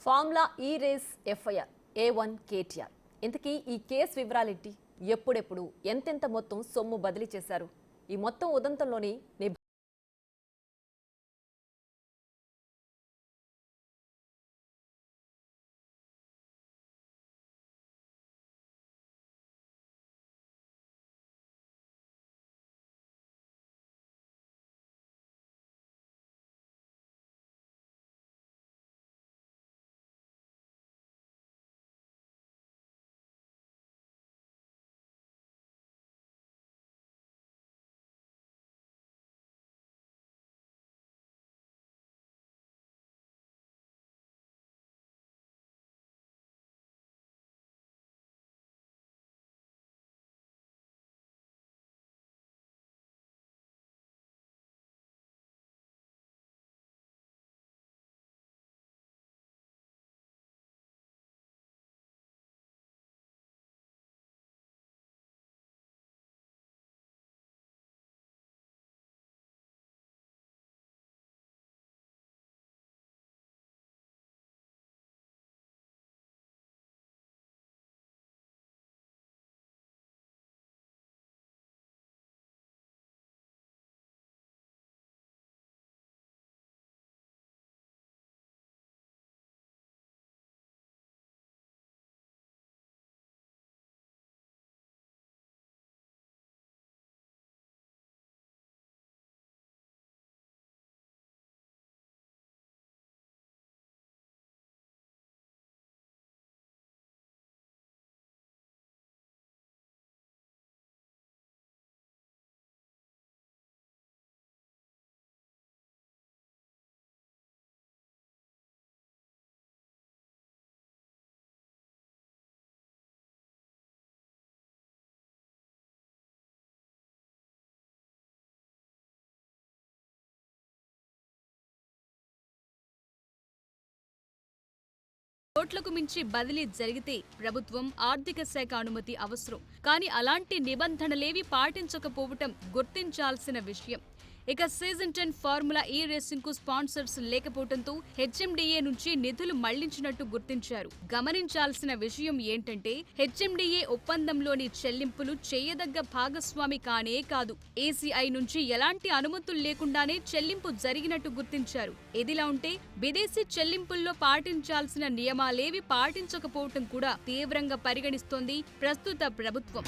Formula ఈ race FIR A1 KTR. ఇంతకీ ఈ కేసు వివరాలేంటి? ఎప్పుడెప్పుడు ఎంతెంత మొత్తం సొమ్ము బదిలీ చేశారు? ఈ మొత్తం ఉదంతంలోని కోట్లకు మించి బదిలీ జరిగితే ప్రభుత్వం ఆర్థిక శాఖ అనుమతి అవసరం. కానీ అలాంటి నిబంధనలేవి పాటించకపోవటం గుర్తించాల్సిన విషయం. ఇక సీజన్ 10 ఫార్ములా ఈ రేసింగ్ కు స్పాన్సర్స్ లేకపోవడంతో హెచ్ఎండిఏ నుంచి నిధులు మళ్లించినట్టు గుర్తించారు. గమనించాల్సిన విషయం ఏంటంటే హెచ్ఎండిఏ ఒప్పందంలోని చెల్లింపులు చేయదగ్గ భాగస్వామి కానే కాదు. ఏసీఐ నుంచి ఎలాంటి అనుమతులు లేకుండానే చెల్లింపు జరిగినట్టు గుర్తించారు. ఇదిలా ఉంటే విదేశీ చెల్లింపుల్లో పాటించాల్సిన నియమాలేవి పాటించకపోవటం కూడా తీవ్రంగా పరిగణిస్తోంది ప్రస్తుత ప్రభుత్వం.